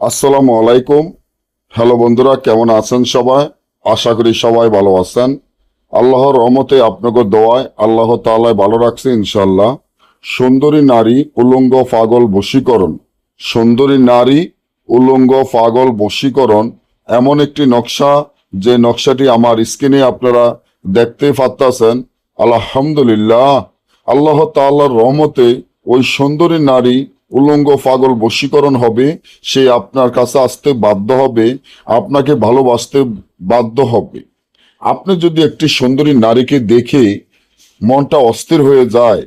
আসসালামু আলাইকুম। হ্যালো বন্ধুরা, কেমন আছেন সবাই? আশা করি সবাই ভালো আছেন। আল্লাহর রহমতে আপনাকে দোয়ায় আল্লাহ তাআলা ভালো রাখছে ইনশাল্লাহ। সুন্দরী নারী উলঙ্গ পাগল বশীকরণ। সুন্দরী নারী উলঙ্গ পাগল বশীকরণ এমন একটি নকশা, যে নকশাটি আমার স্ক্রিনে আপনারা দেখতে পাচ্ছেন। আলহামদুলিল্লাহ, আল্লাহ তাআলার রহমতে ওই সুন্দরী নারী উলঙ্গ পাগল বশীকরণ হবে। সে আপনার কাছে আসতে বাধ্য হবে, আপনাকে ভালোবাসতে বাধ্য হবে। আপনি যদি একটি সুন্দরী নারীকে দেখে মনটা অস্থির হয়ে যায়,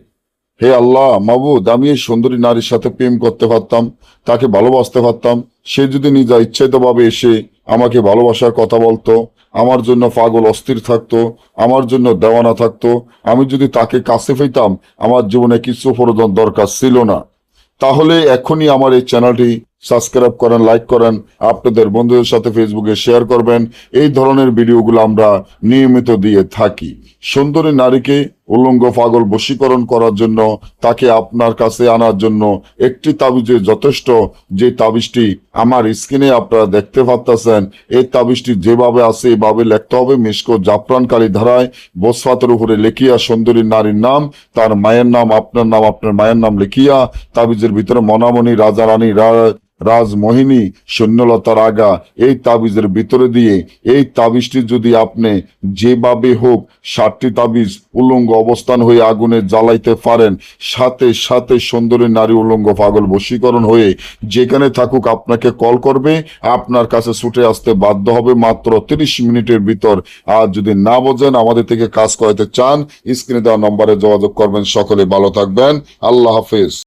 হে আল্লাহ মাবুদ, আমি এই সুন্দরী নারীর সাথে প্রেম করতে পারতাম, তাকে ভালোবাসতে পারতাম। সে যদি নিজে ইচ্ছাকৃতভাবে এসে আমাকে ভালোবাসার কথা বলতো, আমার জন্য পাগল অস্থির থাকতো, আমার জন্য দেওয়ানা থাকতো, আমি যদি তাকে কাছে পেতাম, আমার জীবনে কিছু প্রয়োজন দরকার ছিল না। তাহলে এখনই আমার এই চ্যানেলটি সাবস্ক্রাইব করেন, লাইক করেন, আপনাদের বন্ধুদের সাথে ফেসবুকে শেয়ার করবেন। এই ধরনের ভিডিওগুলো আমরা নিয়মিত দিয়ে থাকি। সুন্দরী নারীকে উলঙ্গ পাগল বশীকরণ করার জন্য, তাকে আপনার কাছে আনার জন্য একটি তাবিজে যথেষ্ট। যে তাবিজটি আমার স্ক্রিনে আপনারা দেখতে পাচ্ছেন, এই তাবিজটি যেভাবে আছে এভাবে লিখতে হবে। মিশকো জাফরান কালি ধারায় বসফাতের উপরে লিখিয়া সুন্দরী নারীর নাম, তার মায়ের নাম, আপনার নাম, আপনার মায়ের নাম লিখিয়া তাবিজের ভিতরে মনামণি, রাজা রানী, রাজমোহিনী, সৈন্যলতা রাগা এই তাবিজের ভিতরে দিয়ে এই তাবিজটি যদি আপনি যেভাবে হোক 60টি তাবিজ উলঙ্গ অবস্থান হয়ে আগুনে জ্বালাইতে পারেন, সাথে সাথে সুন্দরী নারী উলঙ্গ পাগল বশীকরণ হয়ে যেখানে থাকুক আপনাকে কল করবে, আপনার কাছে ছুটে আসতে বাধ্য হবে মাত্র 30 মিনিটের ভিতর। আর যদি না বোঝেন, আমাদের থেকে কাজ করাতে চান, স্ক্রিনে দেওয়া নম্বরে যোগাযোগ করবেন। সকলে ভালো থাকবেন। আল্লাহ হাফেজ।